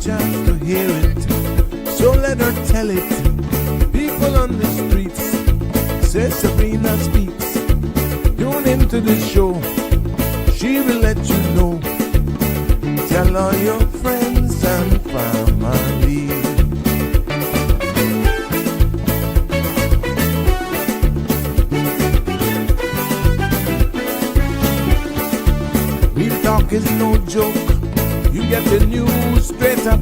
chance to hear it, so let her tell it. People on the streets say Sabrina speaks. Tune into the show, she will let you know. Tell all your friends and family. Real talk is no joke. You get the news straight up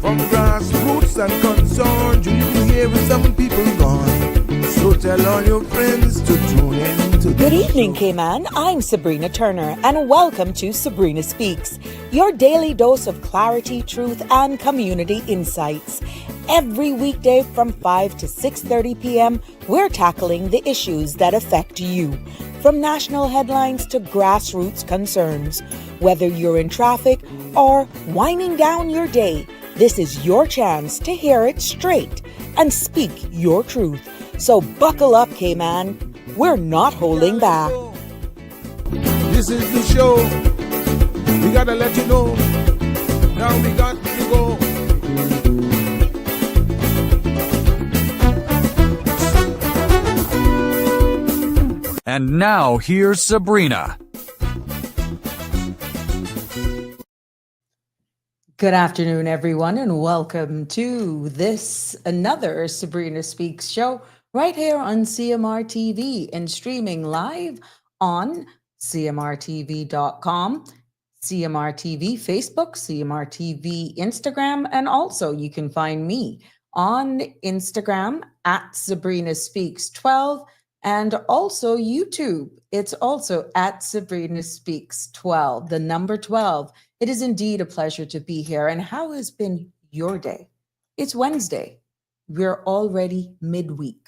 from grassroots and concerns. You hear some people gone. So tell all your friends to tune in to Good evening, Cayman. I'm Sabrina Turner, and welcome to Sabrina Speaks, your daily dose of clarity, truth, and community insights. Every weekday from 5 to 6:30 p.m., we're tackling the issues that affect you, from national headlines to grassroots concerns. Whether you're in traffic or winding down your day, this is your chance to hear it straight and speak your truth. So buckle up, Cayman. We're not holding back. This is the show. We gotta let you know. Now we got to go. And now here's Sabrina. Good afternoon, everyone, and welcome to another Sabrina Speaks show right here on CMR TV and streaming live on cmrtv.com, CMR TV Facebook, CMR TV Instagram, and also you can find me on Instagram at Sabrina Speaks 12 and also YouTube. It's also at Sabrina Speaks 12, the number 12. It is indeed a pleasure to be here. And how has been your day? It's Wednesday. We're already midweek,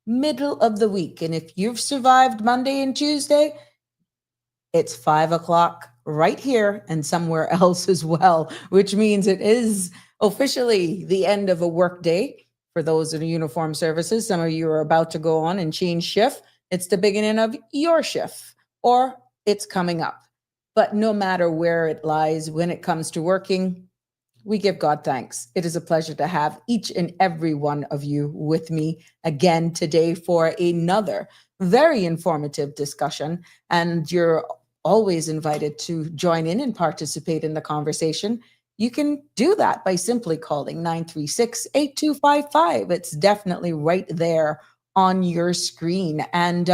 middle of the week. And if you've survived Monday and Tuesday, it's 5 o'clock right here and somewhere else as well, which means it is officially the end of a work day. For those in uniform services, some of you are about to go on and change shift. It's the beginning of your shift, or it's coming up. But no matter where it lies, when it comes to working, we give God thanks. It is a pleasure to have each and every one of you with me again today for another very informative discussion. And you're always invited to join in and participate in the conversation. You can do that by simply calling 936-8255. It's definitely right there on your screen. And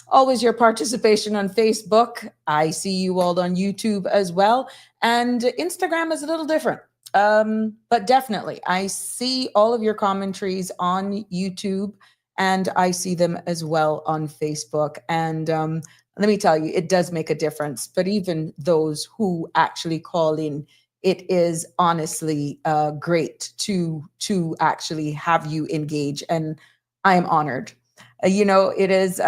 always your participation on Facebook. I see you all on YouTube as well. And Instagram is a little different. But definitely, I see all of your commentaries on YouTube and I see them as well on Facebook. And let me tell you, it does make a difference. But even those who actually call in, it is honestly great to actually have you engage. And I am honored. It is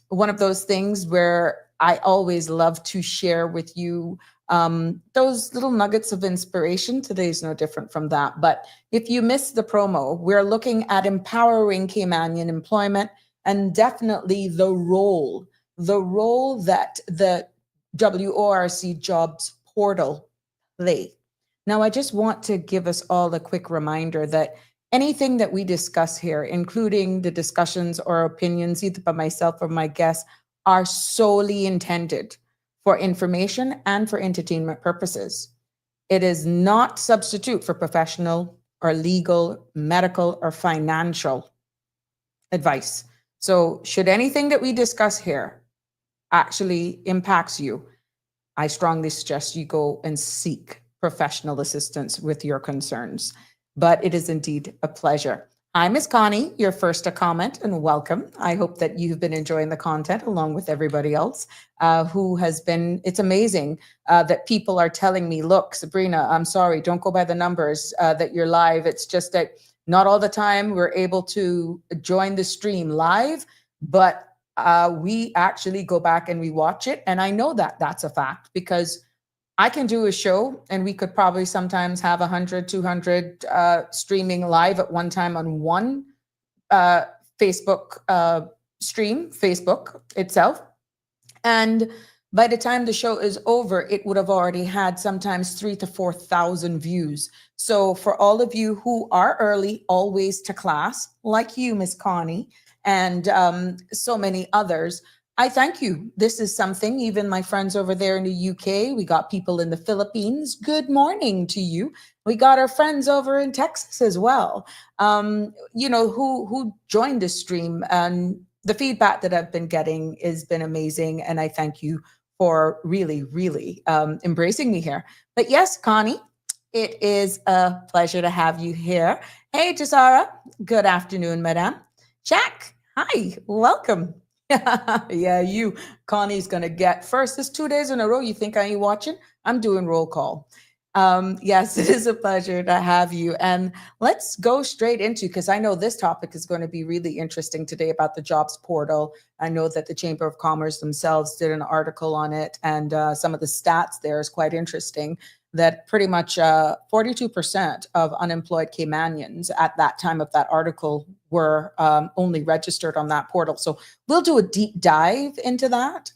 one of those things where I always love to share with you those little nuggets of inspiration. Today is no different from that. But if you missed the promo, we're looking at empowering Caymanian employment and definitely the role that the WORC Jobs Portal play. Now, I just want to give us all a quick reminder that anything that we discuss here, including the discussions or opinions, either by myself or my guests, are solely intended for information and for entertainment purposes. It is not substitute for professional or legal, medical, or financial advice. So should anything that we discuss here actually impacts you, I strongly suggest you go and seek professional assistance with your concerns. But it is indeed a pleasure. I'm Ms. Connie, your first to comment, and welcome. I hope that you've been enjoying the content along with everybody else who has been. It's amazing that people are telling me, look, Sabrina, I'm sorry, don't go by the numbers that you're live. It's just that not all the time we're able to join the stream live, but we actually go back and we watch it. And I know that that's a fact because I can do a show and we could probably sometimes have 100, 200 streaming live at one time on one Facebook stream, Facebook itself. And By the time the show is over, it would have already had sometimes 3,000 to 4,000 views. So for all of you who are early, always to class, like you, Miss Connie, and so many others, I thank you. This is something, even my friends over there in the UK, we got people in the Philippines. Good morning to you. We got our friends over in Texas as well, who joined the stream. And the feedback that I've been getting has been amazing. And I thank you for really, really embracing me here. But yes, Connie, it is a pleasure to have you here. Hey, Jasara, good afternoon, madam. Jack, hi, welcome. Yeah, you, Connie's going to get first. It's 2 days in a row. You think I ain't watching? I'm doing roll call. Yes, it is a pleasure to have you. And let's go straight into, because I know this topic is going to be really interesting today about the jobs portal. I know that the Chamber of Commerce themselves did an article on it, and some of the stats there is quite interesting, that pretty much 42% of unemployed Caymanians at that time of that article were only registered on that portal. So we'll do a deep dive into that,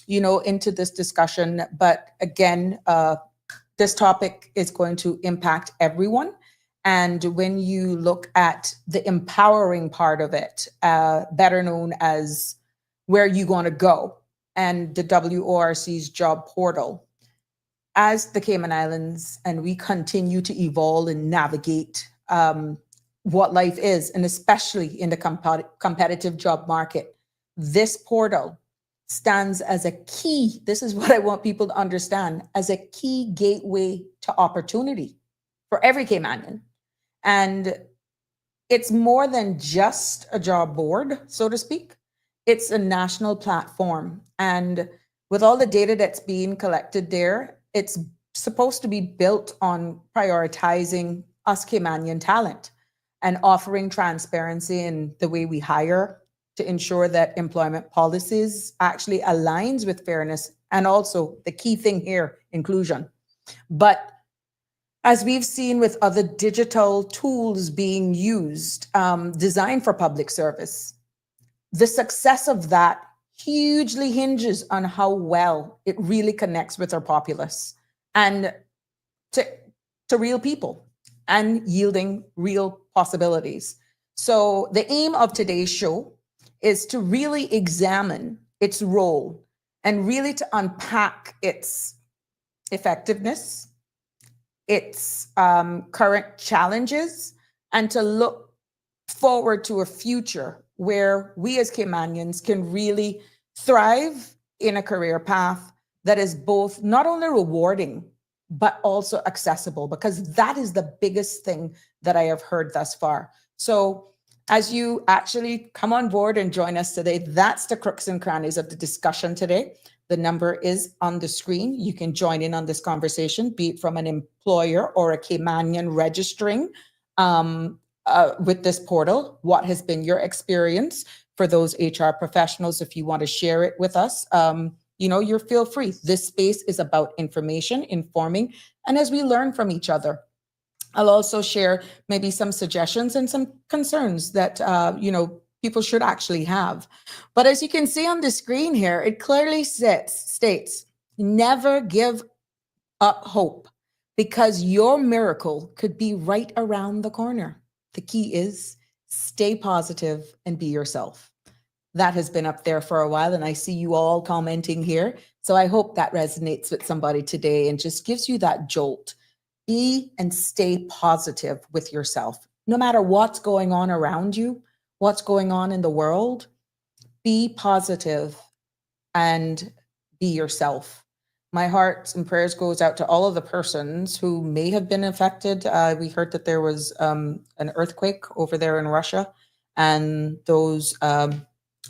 into this discussion. But again, this topic is going to impact everyone. And when you look at the empowering part of it, better known as where you want to go, and the WORC's job portal, as the Cayman Islands, and we continue to evolve and navigate what life is, and especially in the competitive job market, this portal stands as a key. This is what I want people to understand, as a key gateway to opportunity for every Caymanian. And it's more than just a job board, so to speak. It's a national platform. And with all the data that's being collected there, it's supposed to be built on prioritizing us Caymanian talent and offering transparency in the way we hire, to ensure that employment policies actually aligns with fairness, and also the key thing here, inclusion. But as we've seen with other digital tools being used, designed for public service, the success of that hugely hinges on how well it really connects with our populace and to real people and yielding real possibilities. So the aim of today's show is to really examine its role and really to unpack its effectiveness, its current challenges, and to look forward to a future where we as Caymanians can really thrive in a career path that is both not only rewarding, but also accessible, because that is the biggest thing that I have heard thus far. So as you actually come on board and join us today, that's the crooks and crannies of the discussion today. The number is on the screen. You can join in on this conversation, be it from an employer or a Caymanian registering with this portal. What has been your experience? For those HR professionals, if you want to share it with us, you're feel free. This space is about information, informing, and as we learn from each other. I'll also share maybe some suggestions and some concerns that, people should actually have. But as you can see on the screen here, it clearly states, never give up hope, because your miracle could be right around the corner. The key is stay positive and be yourself. That has been up there for a while, and I see you all commenting here. So I hope that resonates with somebody today and just gives you that jolt. Be and stay positive with yourself. No matter what's going on around you, what's going on in the world, be positive and be yourself. My heart and prayers goes out to all of the persons who may have been affected. We heard that there was an earthquake over there in Russia, and those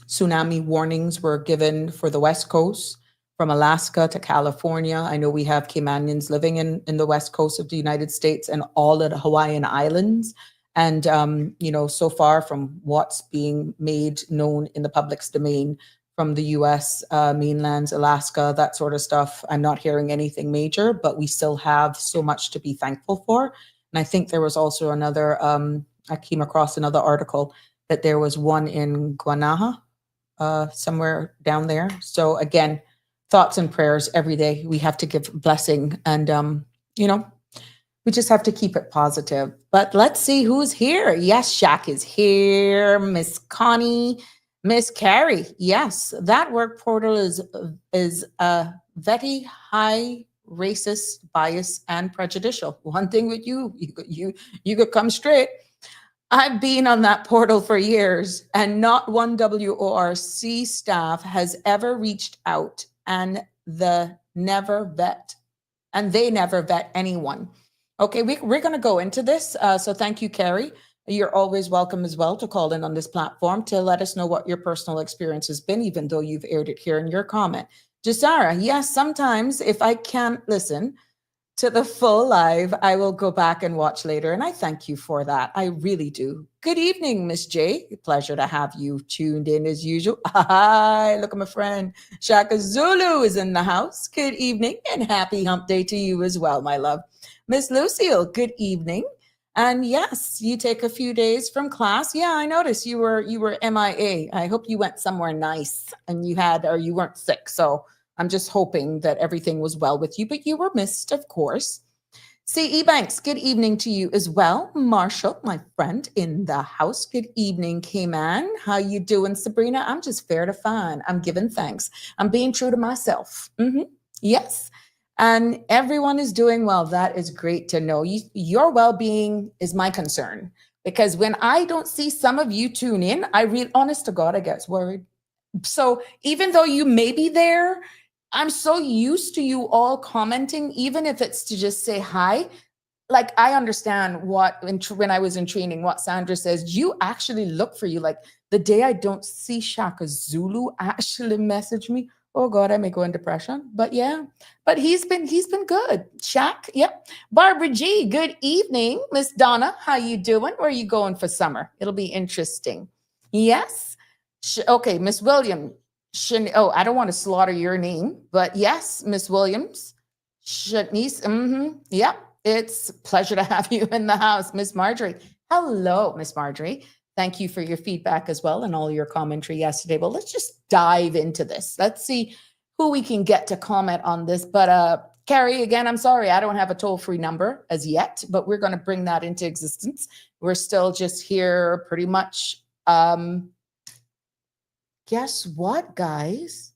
tsunami warnings were given for the West Coast, from Alaska to California. I know we have Caymanians living in the West Coast of the United States and all of the Hawaiian Islands. And, so far from what's being made known in the public's domain from the US mainlands, Alaska, that sort of stuff, I'm not hearing anything major, but we still have so much to be thankful for. And I think there was also another, I came across another article that there was one in Guanaja, somewhere down there. So again, thoughts and prayers every day. We have to give blessing, and you know, we just have to keep it positive. But let's see who's here. Yes, Shaq is here. Miss Connie, Miss Carrie. Yes, that work portal is very high racist, bias, and prejudicial. One thing with you could come straight. I've been on that portal for years, and not one WORC staff has ever reached out, and they never vet anyone. Okay, we're going to go into this. So thank you, Carrie. You're always welcome as well to call in on this platform to let us know what your personal experience has been, even though you've aired it here in your comment. Jasara, yes, sometimes if I can't listen to the full live, I will go back and watch later. And I thank you for that. I really do. Good evening, Miss J. Pleasure to have you tuned in as usual. Hi, look at my friend. Shaka Zulu is in the house. Good evening and happy hump day to you as well, my love. Miss Lucille, good evening. And yes, you take a few days from class. Yeah, I noticed you were MIA. I hope you went somewhere nice and you weren't sick. So I'm just hoping that everything was well with you, but you were missed, of course. CE Banks, good evening to you as well. Marshall, my friend in the house. Good evening, Cayman. How you doing, Sabrina? I'm just fair to fine. I'm giving thanks. I'm being true to myself. Yes. And everyone is doing well. That is great to know. Your well-being is my concern, because when I don't see some of you tune in, honest to God, I get worried. So even though you may be there, I'm so used to you all commenting, even if it's to just say hi. Like, I understand when I was in training, what Sandra says, you actually look for you. Like the day I don't see Shaka Zulu actually message me, oh God, I may go in depression. But yeah, but he's been good. Shaq, yep. Barbara G, good evening. Miss Donna, how you doing? Where are you going for summer? It'll be interesting. Yes. Okay, Miss William. I don't want to slaughter your name, but yes, Miss Williams. Shanice, yep. It's a pleasure to have you in the house, Miss Marjorie. Hello, Miss Marjorie. Thank you for your feedback as well and all your commentary yesterday. Well, let's just dive into this. Let's see who we can get to comment on this. But Carrie, again, I'm sorry, I don't have a toll-free number as yet, but we're going to bring that into existence. We're still just here pretty much. Guess what, guys?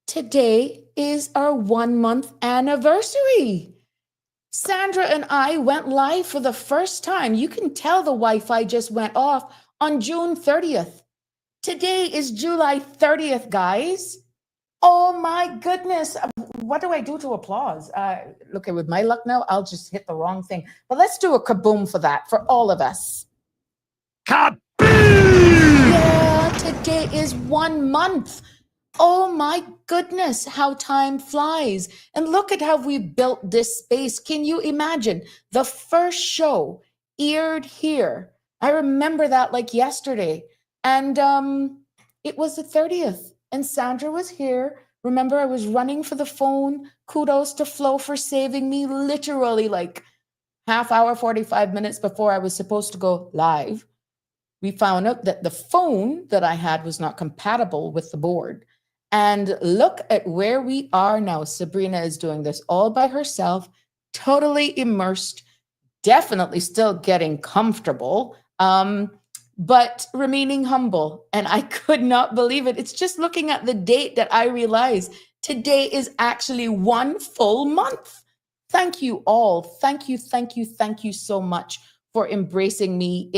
Today is our 1-month anniversary. Sandra and I went live for the first time. You can tell the Wi-Fi just went off on June 30th. Today is July 30th, guys. Oh my goodness. What do I do to applause? Look, with my luck now, I'll just hit the wrong thing. But let's do a kaboom for that, for all of us. Kaboom! Yeah, today is 1 month. Oh my goodness, how time flies. And look at how we built this space. Can you imagine? The first show aired here. I remember that like yesterday. And it was the 30th. And Sandra was here. Remember, I was running for the phone. Kudos to Flo for saving me literally like half hour, 45 minutes before I was supposed to go live. We found out that the phone that I had was not compatible with the board. And look at where we are now. Sabrina is doing this all by herself, totally immersed, definitely still getting comfortable, but remaining humble. And I could not believe it. It's just looking at the date that I realized today is actually 1 full month. Thank you all. Thank you so much for embracing me.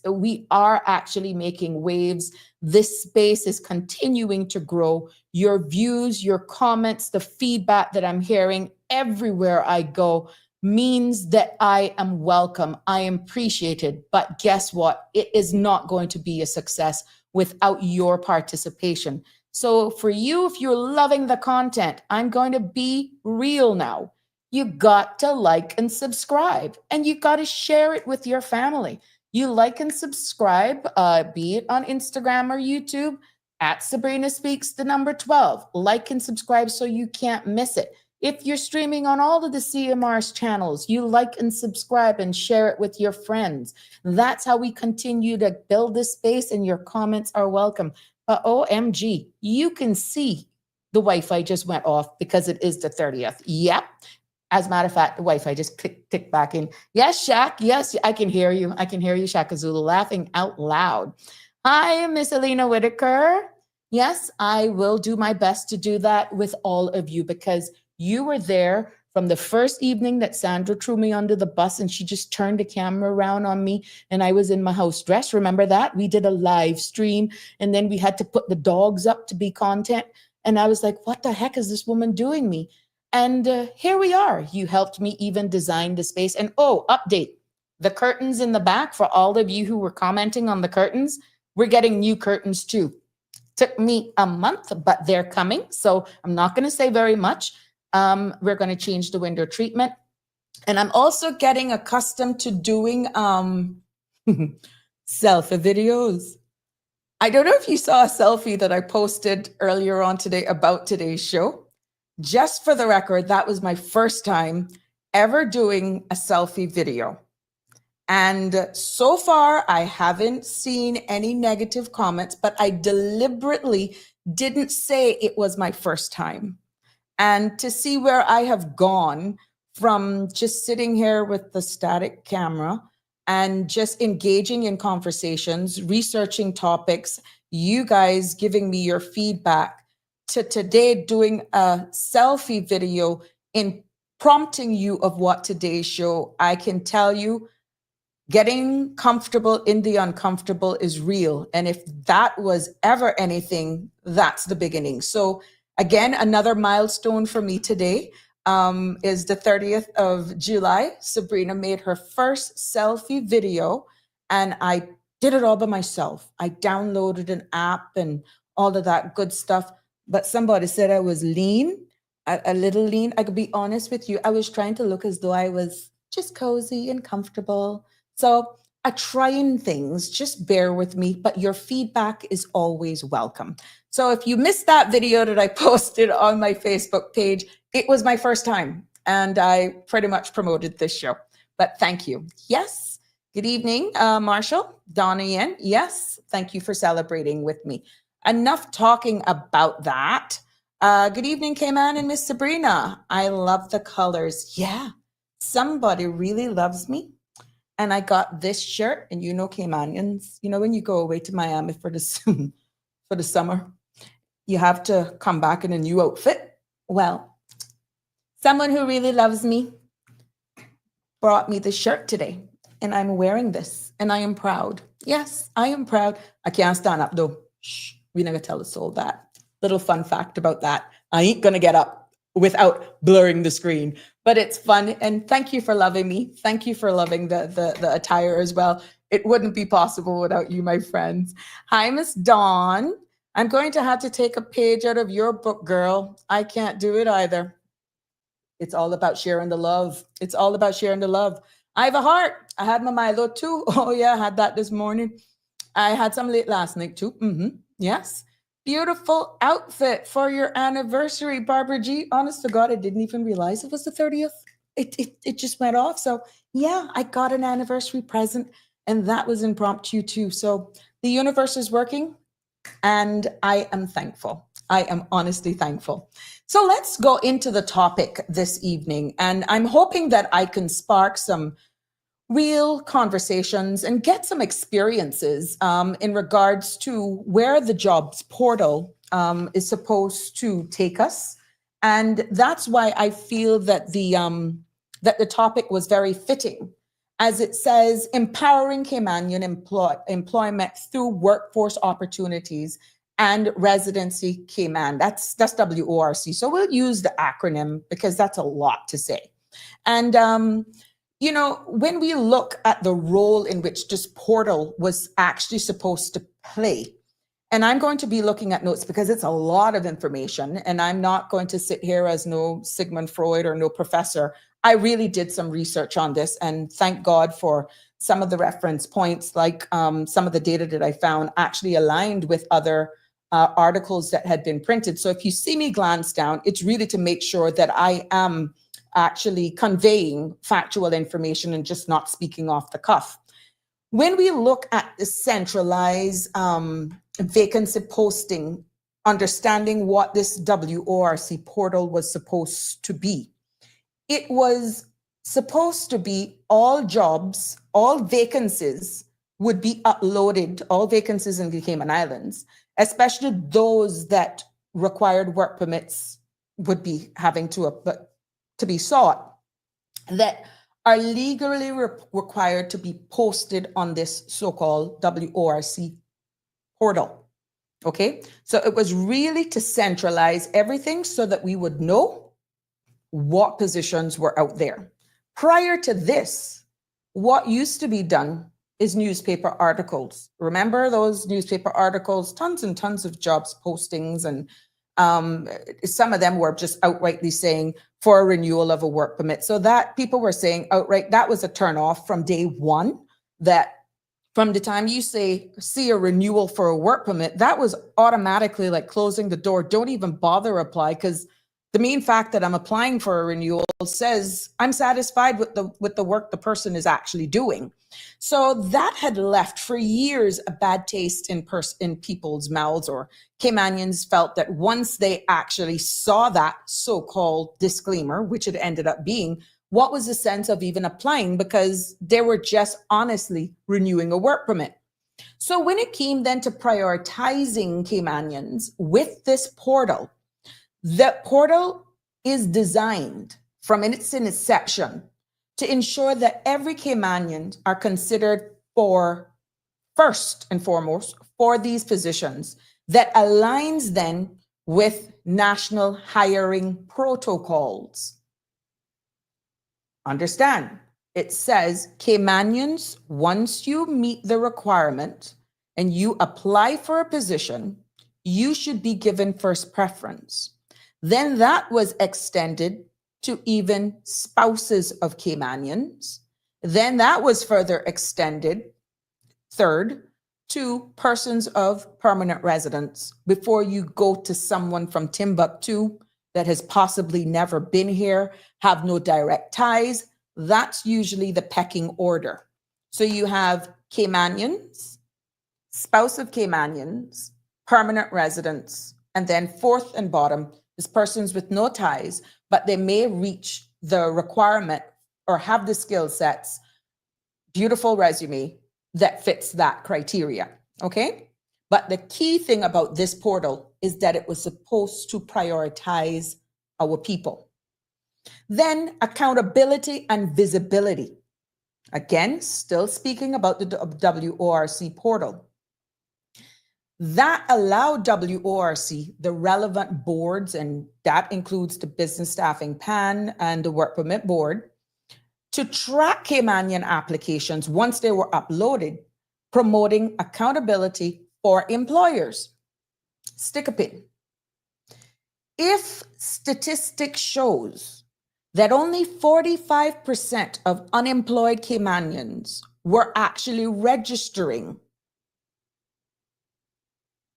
We are actually making waves. This space is continuing to grow. Your views, your comments, the feedback that I'm hearing everywhere I go means that I am welcome. I am appreciated. But guess what? It is not going to be a success without your participation. So for you, if you're loving the content, I'm going to be real now. You got to like and subscribe, and you got to share it with your family. You like and subscribe, be it on Instagram or YouTube, at Sabrina Speaks, the number 12. Like and subscribe so you can't miss it. If you're streaming on all of the CMR's channels, you like and subscribe and share it with your friends. That's how we continue to build this space, and your comments are welcome. But OMG, you can see the Wi-Fi just went off because it is the 30th. Yep. As a matter of fact, the Wi-Fi just clicked back in. Yes, Shaq. Yes, I can hear you. I can hear you, Shaq Azula, laughing out loud. Hi, Miss Alina Whitaker. Yes, I will do my best to do that with all of you because you were there from the first evening that Sandra threw me under the bus and she just turned the camera around on me and I was in my house dress. Remember that? We did a live stream and then we had to put the dogs up to be content. And I was like, what the heck is this woman doing me? And here we are. You helped me even design the space. And oh, update. The curtains in the back, for all of you who were commenting on the curtains, we're getting new curtains too. Took me a month, but they're coming. So I'm not going to say very much. We're going to change the window treatment. And I'm also getting accustomed to doing selfie videos. I don't know if you saw a selfie that I posted earlier on today about today's show. Just for the record, that was my first time ever doing a selfie video. And so far, I haven't seen any negative comments, but I deliberately didn't say it was my first time. And to see where I have gone from just sitting here with the static camera and just engaging in conversations, researching topics, you guys giving me your feedback, to today doing a selfie video in prompting you of what today's show, I can tell you, getting comfortable in the uncomfortable is real. And if that was ever anything, that's the beginning. So again, another milestone for me today is the 30th of July. Sabrina made her first selfie video and I did it all by myself. I downloaded an app and all of that good stuff. But somebody said I was lean, a little lean. I could be honest with you. I was trying to look as though I was just cozy and comfortable. So I trying things, just bear with me, but your feedback is always welcome. So if you missed that video that I posted on my Facebook page, it was my first time and I pretty much promoted this show, but thank you. Yes. Good evening, Marshall, Donna Yen. Yes. Thank you for celebrating with me. Enough talking about that. Good evening, Cayman and Miss Sabrina. I love the colors. Yeah. Somebody really loves me. And I got this shirt, and you know, Caymanians, you know, when you go away to Miami for the summer, you have to come back in a new outfit. Well, someone who really loves me brought me the shirt today, and I'm wearing this, and I am proud. Yes, I am proud. I can't stand up though. Shh, we never tell a soul that. Little fun fact about that. I ain't gonna get up without blurring the screen, but it's fun. And thank you for loving me. Thank you for loving the attire as well. It wouldn't be possible without you, my friends. Hi, Miss Dawn. I'm going to have to take a page out of your book, girl. I can't do it either. It's all about sharing the love. It's all about sharing the love. I have a heart. I had my Milo too. Oh yeah, I had that this morning. I had some late last night too. Yes. Beautiful outfit for your anniversary, Barbara G. Honest to God, I didn't even realize it was the 30th. It just went off. So yeah, I got an anniversary present and that was impromptu too. So the universe is working and I am thankful. I am honestly thankful. So let's go into the topic this evening. And I'm hoping that I can spark some real conversations and get some experiences in regards to where the jobs portal is supposed to take us. And that's why I feel that the topic was very fitting, as it says, empowering Caymanian employment through workforce opportunities and residency Cayman. That's WORC. So we'll use the acronym because that's a lot to say. And you know, when we look at the role in which this portal was actually supposed to play, and I'm going to be looking at notes because it's a lot of information, and I'm not going to sit here as no Sigmund Freud or no professor. I really did some research on this, and thank God for some of the reference points, like some of the data that I found actually aligned with other articles that had been printed. So if you see me glance down, it's really to make sure that I am actually conveying factual information and just not speaking off the cuff. When we look at the centralized vacancy posting understanding what this WORC portal was supposed to be. It was supposed to be all jobs, all vacancies would be uploaded, all vacancies in the Cayman Islands, especially those that required work permits would be having to be sought, that are legally required to be posted on this so-called WORC portal. Okay, so it was really to centralize everything so that we would know what positions were out there. Prior to this, what used to be done is newspaper articles. Remember those newspaper articles, tons and tons of jobs postings, and some of them were just outrightly saying for a renewal of a work permit. So that people were saying outright, that was a turnoff from day one, that from the time you see a renewal for a work permit, that was automatically like closing the door. Don't even bother apply, because the main fact that I'm applying for a renewal says I'm satisfied with the work the person is actually doing. So that had left for years a bad taste in people's mouths, or Caymanians felt that once they actually saw that so-called disclaimer, which it ended up being, what was the sense of even applying, because they were just honestly renewing a work permit. So when it came then to prioritizing Caymanians with this portal, the portal is designed from its inception to ensure that every Caymanian are considered for, first and foremost, for these positions that aligns then with national hiring protocols. Understand, it says Caymanians, once you meet the requirement and you apply for a position, you should be given first preference. Then that was extended to even spouses of Caymanians. Then that was further extended, third, to persons of permanent residence, before you go to someone from Timbuktu that has possibly never been here, have no direct ties. That's usually the pecking order. So you have Caymanians, spouse of Caymanians, permanent residents, and then fourth and bottom is persons with no ties, but they may reach the requirement or have the skill sets, beautiful resume that fits that criteria, okay? But the key thing about this portal is that it was supposed to prioritize our people. Then accountability and visibility. Again, still speaking about the WORC portal. That allowed WORC, the relevant boards, and that includes the Business Staffing PAN and the Work Permit Board, to track Caymanian applications once they were uploaded, promoting accountability for employers. Stick a pin. If statistics shows that only 45% of unemployed Caymanians were actually registering,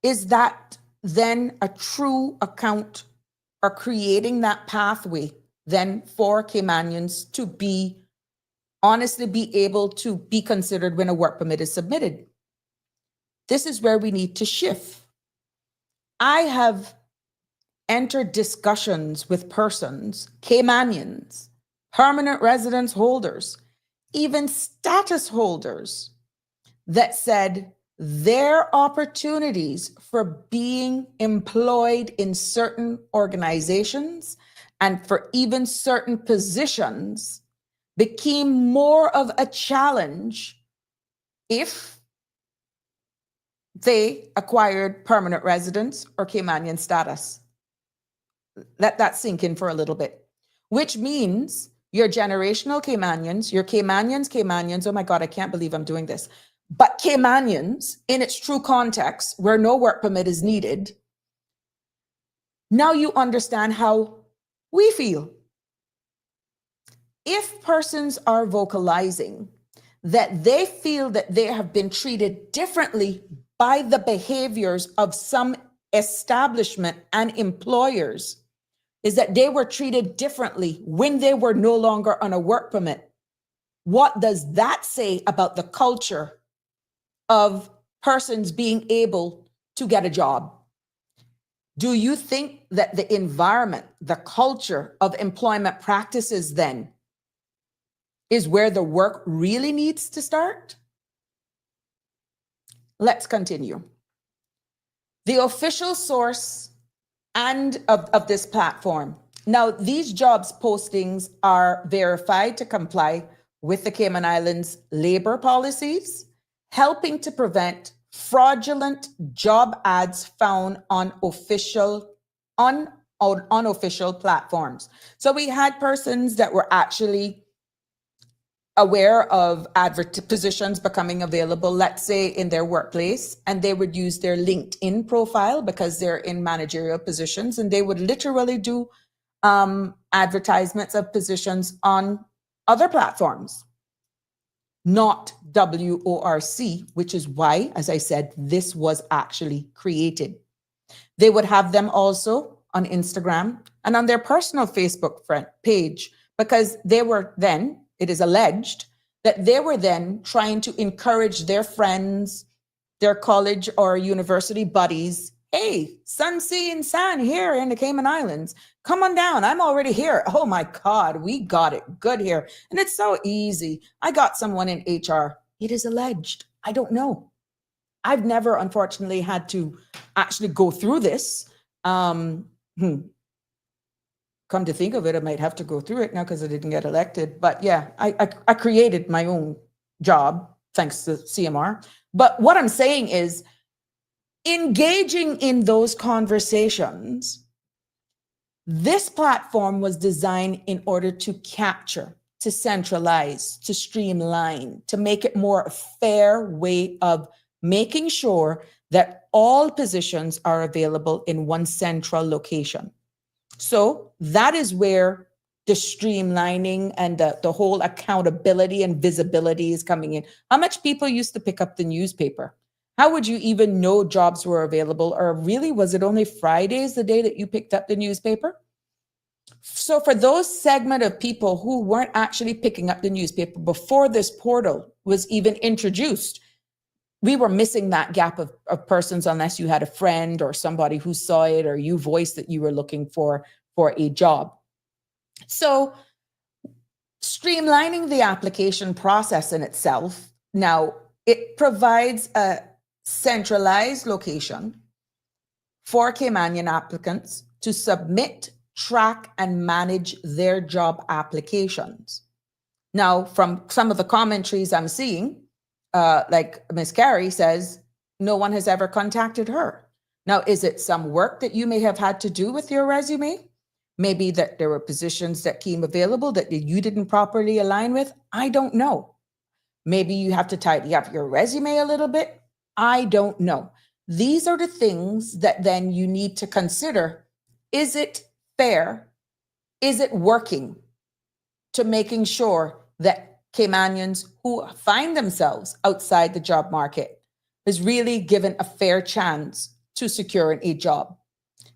is that then a true account, or creating that pathway then for Caymanians to be honestly be able to be considered when a work permit is submitted? This is where we need to shift. I have entered discussions with persons, Caymanians, permanent residence holders, even status holders, that said their opportunities for being employed in certain organizations and for even certain positions became more of a challenge if they acquired permanent residence or Caymanian status. Let that sink in for a little bit, which means your generational Caymanians, your Caymanians, oh my God, I can't believe I'm doing this. But Caymanians, in its true context, where no work permit is needed, now you understand how we feel. If persons are vocalizing that they feel that they have been treated differently by the behaviors of some establishment and employers, is that they were treated differently when they were no longer on a work permit, what does that say about the culture of persons being able to get a job? Do you think that the environment, the culture of employment practices then is where the work really needs to start? Let's continue. The official source of this platform. Now, these jobs postings are verified to comply with the Cayman Islands labor policies, helping to prevent fraudulent job ads found on unofficial platforms. So we had persons that were actually aware of positions becoming available, let's say in their workplace, and they would use their LinkedIn profile because they're in managerial positions, and they would literally do advertisements of positions on other platforms, not WORC, which is why, as I said, this was actually created. They would have them also on Instagram and on their personal Facebook page, because they were then, it is alleged, that they were then trying to encourage their friends, their college or university buddies. Hey, Sun, Sea, and San here in the Cayman Islands. Come on down. I'm already here. Oh my God, we got it good here. And it's so easy. I got someone in HR. It is alleged. I don't know. I've never, unfortunately, had to actually go through this. Come to think of it, I might have to go through it now because I didn't get elected. But yeah, I created my own job thanks to CMR. But what I'm saying is, engaging in those conversations, this platform was designed in order to capture, to centralize, to streamline, to make it more a fair way of making sure that all positions are available in one central location. So that is where the streamlining and the whole accountability and visibility is coming in. How much people used to pick up the newspaper? How would you even know jobs were available? Or really, was it only Fridays, the day that you picked up the newspaper? So for those segment of people who weren't actually picking up the newspaper before this portal was even introduced, we were missing that gap of persons, unless you had a friend or somebody who saw it, or you voiced that you were looking for a job. So streamlining the application process in itself, now it provides a centralized location for Caymanian applicants to submit, track, and manage their job applications. Now, from some of the commentaries I'm seeing, like Ms. Carey says, no one has ever contacted her. Now, is it some work that you may have had to do with your resume? Maybe that there were positions that came available that you didn't properly align with? I don't know. Maybe you have to tidy up your resume a little bit. I don't know. These are the things that then you need to consider. Is it fair? Is it working to making sure that Caymanians who find themselves outside the job market is really given a fair chance to secure a job?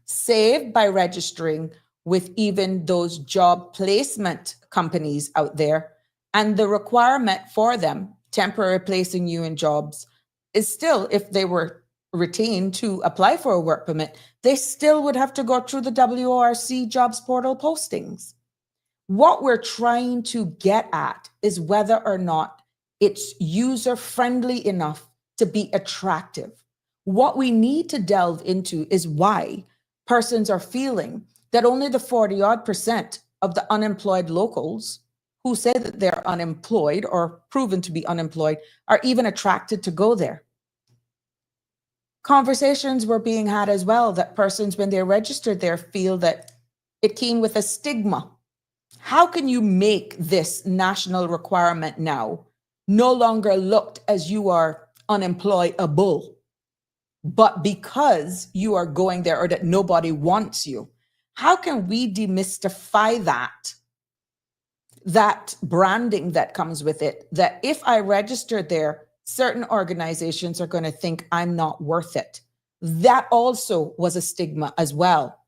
Save by registering with even those job placement companies out there, and the requirement for them temporarily placing you in jobs is still, if they were retained to apply for a work permit, they still would have to go through the WORC Jobs Portal postings. What we're trying to get at is whether or not it's user-friendly enough to be attractive. What we need to delve into is why persons are feeling that only the 40-odd% of the unemployed locals who say that they're unemployed or proven to be unemployed are even attracted to go there. Conversations were being had as well that persons, when they're registered there, feel that it came with a stigma. How can you make this national requirement now no longer looked as you are unemployable, but because you are going there or that nobody wants you? How can we demystify that branding that comes with it, that if I register there, certain organizations are going to think I'm not worth it? That also was a stigma as well.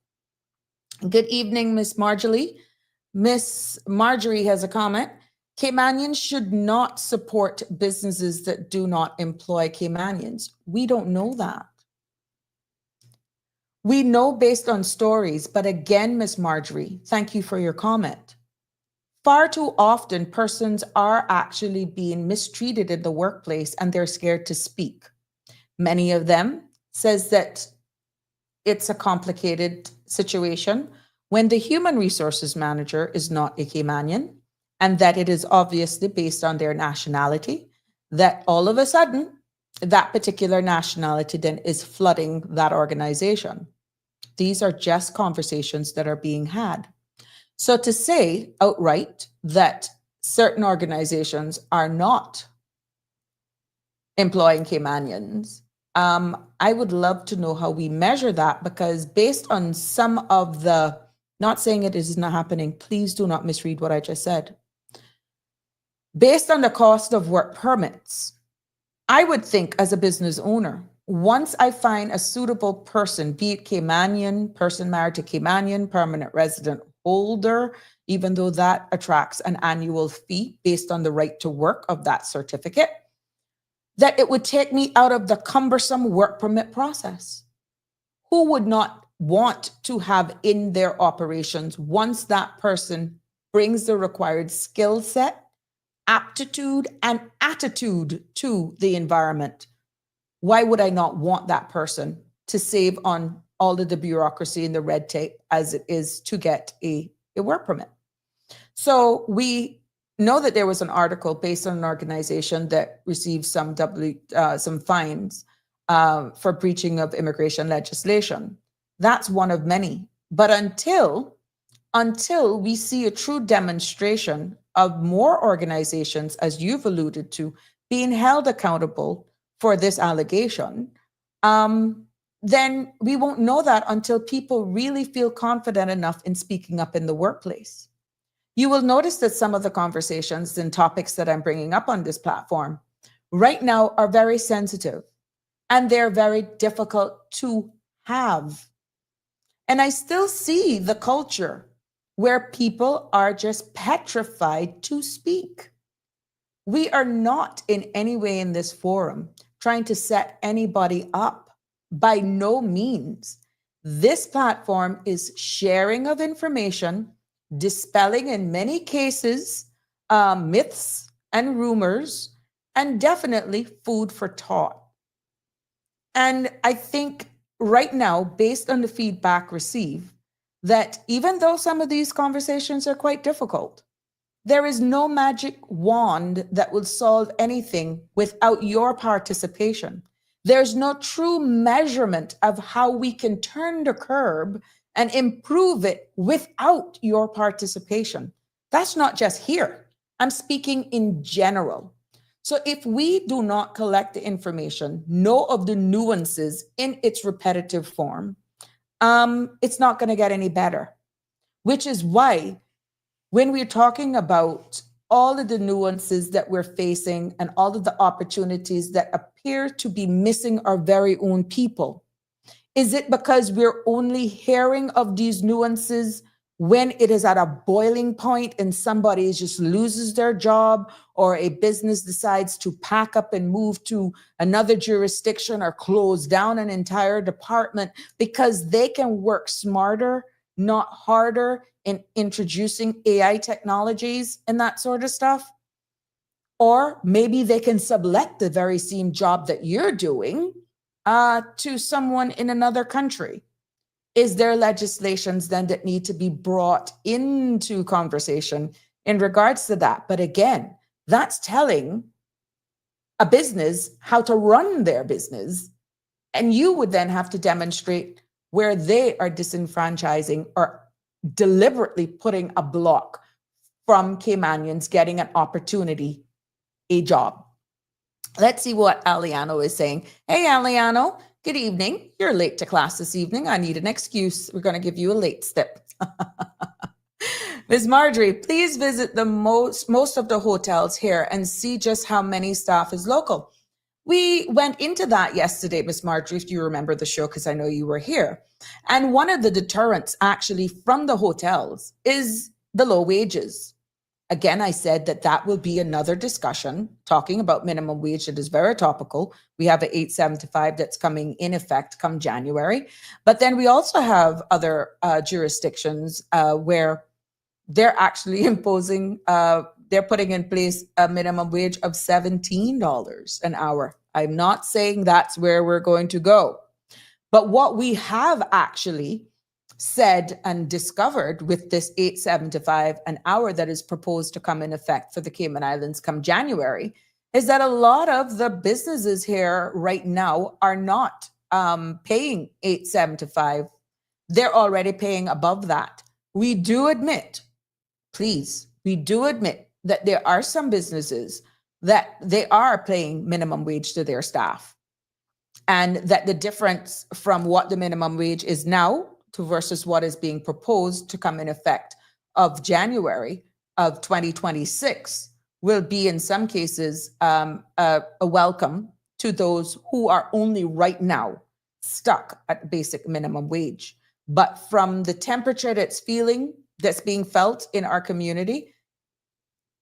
Good evening, Miss Marjorie. Miss Marjorie has a comment. Caymanians should not support businesses that do not employ Caymanians. We don't know that. We know based on stories, but again, Miss Marjorie, thank you for your comment. Far too often, persons are actually being mistreated in the workplace and they're scared to speak. Many of them says that it's a complicated situation when the human resources manager is not a Caymanian, and that it is obviously based on their nationality, that all of a sudden, that particular nationality then is flooding that organization. These are just conversations that are being had. So to say outright that certain organizations are not employing Caymanians, I would love to know how we measure that, because based on some of the, not saying it is not happening, please do not misread what I just said. Based on the cost of work permits, I would think as a business owner, once I find a suitable person, be it Caymanian, person married to Caymanian, permanent resident holder, even though that attracts an annual fee based on the right to work of that certificate, that it would take me out of the cumbersome work permit process. Who would not want to have in their operations, once that person brings the required skill set, aptitude, and attitude to the environment? Why would I not want that person to save on all of the bureaucracy and the red tape as it is to get a work permit? So we know that there was an article based on an organization that received some fines for breaching of immigration legislation. That's one of many. But until we see a true demonstration of more organizations, as you've alluded to, being held accountable for this allegation, then we won't know that until people really feel confident enough in speaking up in the workplace. You will notice that some of the conversations and topics that I'm bringing up on this platform right now are very sensitive, and they're very difficult to have. And I still see the culture where people are just petrified to speak. We are not in any way in this forum trying to set anybody up. By no means. This platform is sharing of information, dispelling in many cases myths and rumors, and definitely food for thought. And I think right now, based on the feedback received, that even though some of these conversations are quite difficult, there is no magic wand that will solve anything without your participation. There's no true measurement of how we can turn the curb and improve it without your participation. That's not just here. I'm speaking in general. So if we do not collect the information, know of the nuances in its repetitive form, it's not going to get any better, which is why when we're talking about all of the nuances that we're facing and all of the opportunities that appear to be missing our very own people, is it because we're only hearing of these nuances when it is at a boiling point and somebody just loses their job, or a business decides to pack up and move to another jurisdiction or close down an entire department because they can work smarter, not harder, in introducing AI technologies and that sort of stuff? Or maybe they can sublet the very same job that you're doing to someone in another country. Is there legislations then that need to be brought into conversation in regards to that? But again, that's telling a business how to run their business. And you would then have to demonstrate where they are disenfranchising or deliberately putting a block from Caymanians getting an opportunity, a job. Let's see what Aliano is saying. Hey, Aliano, good evening. You're late to class this evening. I need an excuse. We're going to give you a late step. Ms. Marjorie, please visit the most of the hotels here and see just how many staff is local. We went into that yesterday, Ms. Marjorie, if you remember the show, because I know you were here. And one of the deterrents actually from the hotels is the low wages. Again, I said that that will be another discussion talking about minimum wage that is very topical. We have an 875 that's coming in effect come January. But then we also have other jurisdictions where they're actually imposing, they're putting in place a minimum wage of $17 an hour. I'm not saying that's where we're going to go. But what we have actually said and discovered with this 875 an hour that is proposed to come in effect for the Cayman Islands come January is that a lot of the businesses here right now are not paying 875. They're already paying above that. We do admit, please, we do admit that there are some businesses that they are paying minimum wage to their staff, and that the difference from what the minimum wage is now to versus what is being proposed to come in effect of January of 2026 will be in some cases a welcome to those who are only right now stuck at basic minimum wage. But from the temperature that's being felt in our community,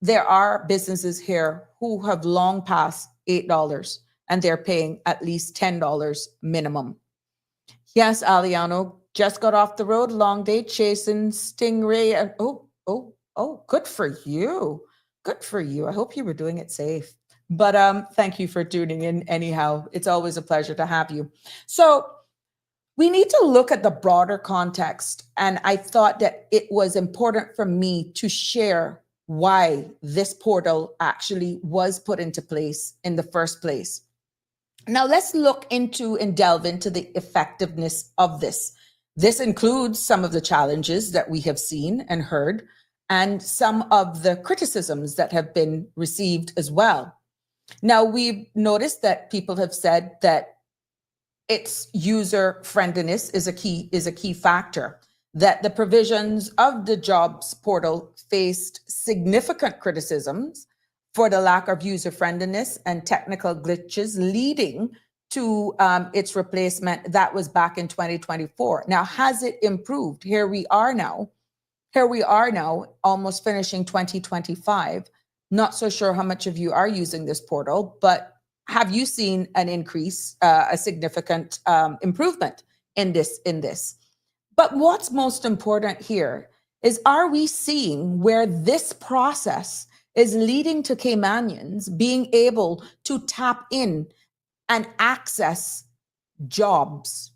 there are businesses here who have long passed $8 and they're paying at least $10 minimum. Yes, Aliano, just got off the road, long day chasing stingray. And oh, good for you. Good for you. I hope you were doing it safe. But thank you for tuning in anyhow. It's always a pleasure to have you. So we need to look at the broader context. And I thought that it was important for me to share why this portal actually was put into place in the first place. Now let's look into and delve into the effectiveness of this. This includes some of the challenges that we have seen and heard, and some of the criticisms that have been received as well. Now, we've noticed that people have said that its user friendliness is a key factor, that the provisions of the jobs portal faced significant criticisms for the lack of user friendliness and technical glitches leading to its replacement. That was back in 2024. Now, has it improved? Here we are now, almost finishing 2025. Not so sure how much of you are using this portal, but have you seen an increase, a significant improvement in this? But what's most important here is, are we seeing where this process is leading to Caymanians being able to tap in and access jobs,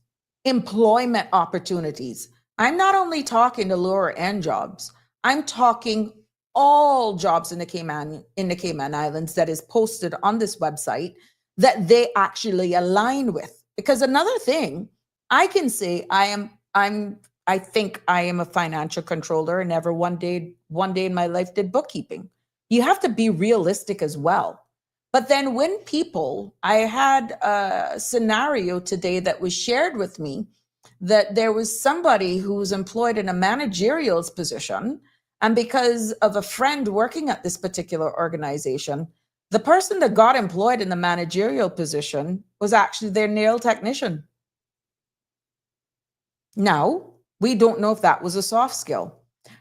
employment opportunities? I'm not only talking the lower end jobs, I'm talking all jobs in the Cayman Islands that is posted on this website that they actually align with. Because another thing, I can say I think I am a financial controller and never one day in my life did bookkeeping. You have to be realistic as well. But then when I had a scenario today that was shared with me that there was somebody who was employed in a managerial position, and because of a friend working at this particular organization, the person that got employed in the managerial position was actually their nail technician. Now, we don't know if that was a soft skill,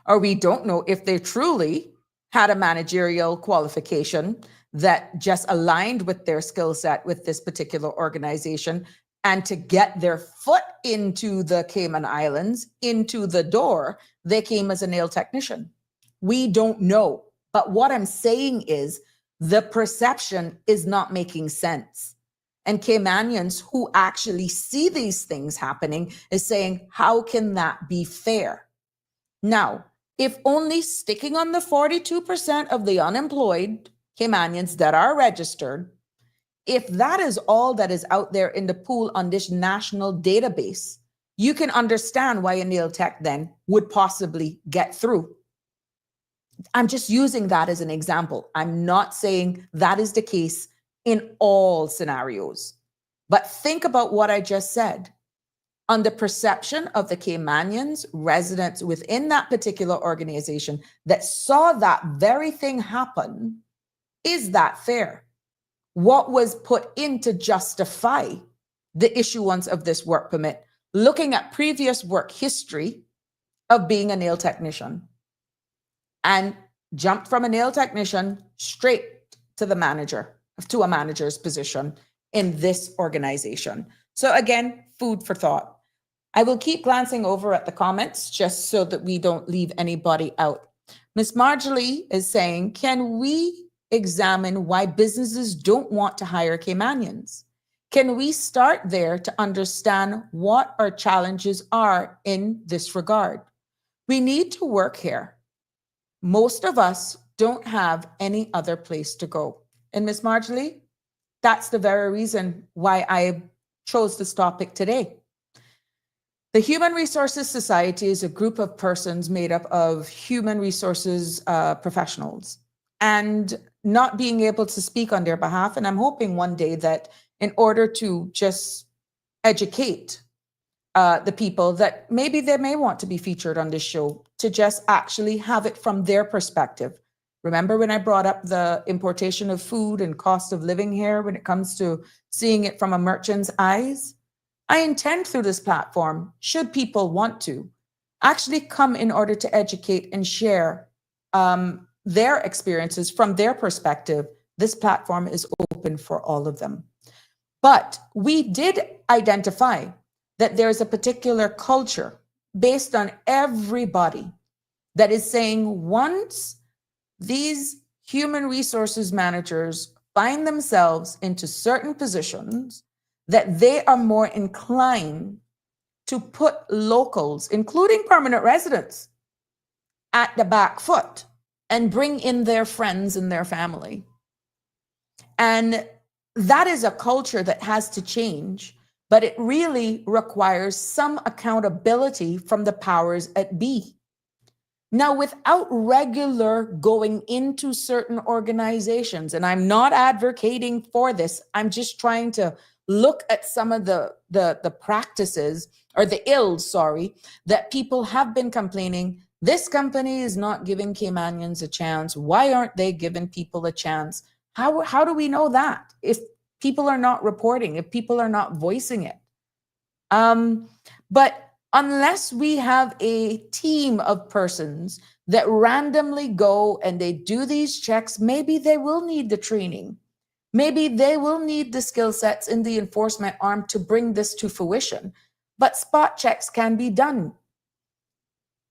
or we don't know if they truly had a managerial qualification that just aligned with their skill set with this particular organization. And to get their foot into the Cayman Islands, into the door, they came as a nail technician. We don't know. But what I'm saying is the perception is not making sense. And Caymanians who actually see these things happening is saying, how can that be fair? Now, if only sticking on the 42% of the unemployed Caymanians that are registered, if that is all that is out there in the pool on this national database, you can understand why a nail tech then would possibly get through. I'm just using that as an example. I'm not saying that is the case in all scenarios. But think about what I just said. On the perception of the Caymanians, residents within that particular organization that saw that very thing happen, is that fair? What was put in to justify the issuance of this work permit? Looking at previous work history of being a nail technician. And jumped from a nail technician straight to the manager, to a manager's position in this organization. So again, food for thought. I will keep glancing over at the comments just so that we don't leave anybody out. Miss Marjorie is saying, can we examine why businesses don't want to hire Caymanians? Can we start there to understand what our challenges are in this regard? We need to work here. Most of us don't have any other place to go. And Miss Marjorie, that's the very reason why I chose this topic today. The Human Resources Society is a group of persons made up of human resources professionals, and not being able to speak on their behalf. And I'm hoping one day that in order to just educate the people that maybe they may want to be featured on this show, to just actually have it from their perspective. Remember when I brought up the importation of food and cost of living here when it comes to seeing it from a merchant's eyes? I intend through this platform, should people want to, actually come in order to educate and share their experiences from their perspective. This platform is open for all of them. But we did identify that there's a particular culture based on everybody that is saying once these human resources managers find themselves into certain positions, that they are more inclined to put locals, including permanent residents, at the back foot and bring in their friends and their family. And that is a culture that has to change, but it really requires some accountability from the powers that be. Now, without regular going into certain organizations, and I'm not advocating for this, I'm just trying to look at some of the practices or the ills, that people have been complaining. This company is not giving Caymanians a chance. Why aren't they giving people a chance? How do we know that if people are not reporting, if people are not voicing it? But unless we have a team of persons that randomly go and they do these checks, maybe they will need the training. Maybe they will need the skill sets in the enforcement arm to bring this to fruition. But spot checks can be done.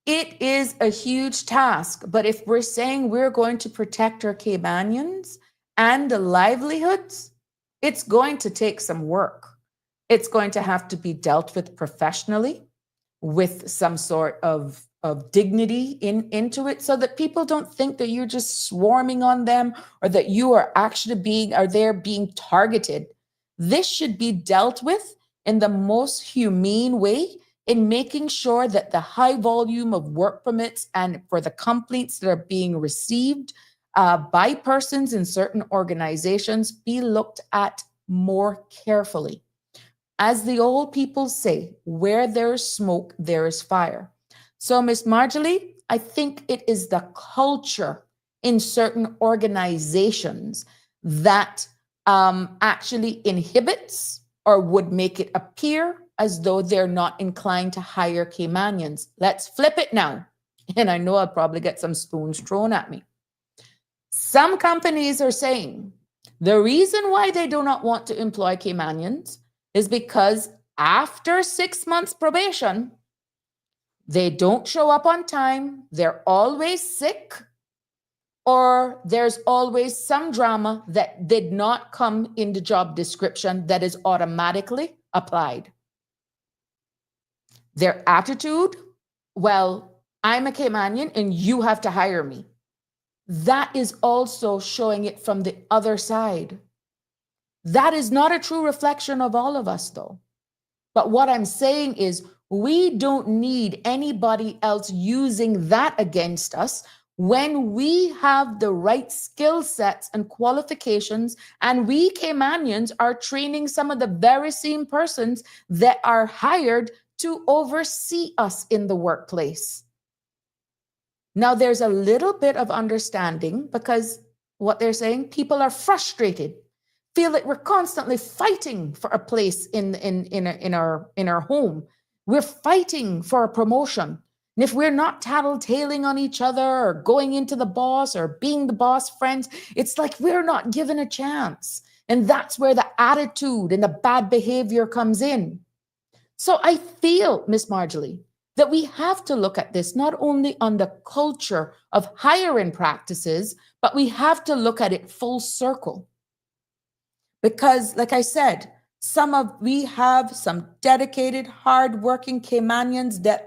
It is a huge task, but if we're saying we're going to protect our Caymanians and the livelihoods, it's going to take some work. It's going to have to be dealt with professionally, with some sort of dignity into it, so that people don't think that you're just swarming on them or that you are actually being targeted. This should be dealt with in the most humane way, in making sure that the high volume of work permits and for the complaints that are being received by persons in certain organizations be looked at more carefully. As the old people say, where there is smoke, there is fire. So, Miss Marjorie, I think it is the culture in certain organizations that actually inhibits or would make it appear as though they're not inclined to hire Caymanians. Let's flip it now. And I know I'll probably get some spoons thrown at me. Some companies are saying the reason why they do not want to employ Caymanians is because after 6 months probation, they don't show up on time, they're always sick, or there's always some drama that did not come in the job description that is automatically applied. Their attitude, well, I'm a Caymanian and you have to hire me. That is also showing it from the other side. That is not a true reflection of all of us, though. But what I'm saying is we don't need anybody else using that against us when we have the right skill sets and qualifications, and we Caymanians are training some of the very same persons that are hired to oversee us in the workplace. Now, there's a little bit of understanding because what they're saying, people are frustrated, feel that we're constantly fighting for a place in our home. We're fighting for a promotion. And if we're not tattletaling on each other or going into the boss or being the boss friends, it's like we're not given a chance. And that's where the attitude and the bad behavior comes in. So I feel, Miss Marjorie, that we have to look at this not only on the culture of hiring practices, but we have to look at it full circle. Because, like I said, we have some dedicated, hardworking Caymanians that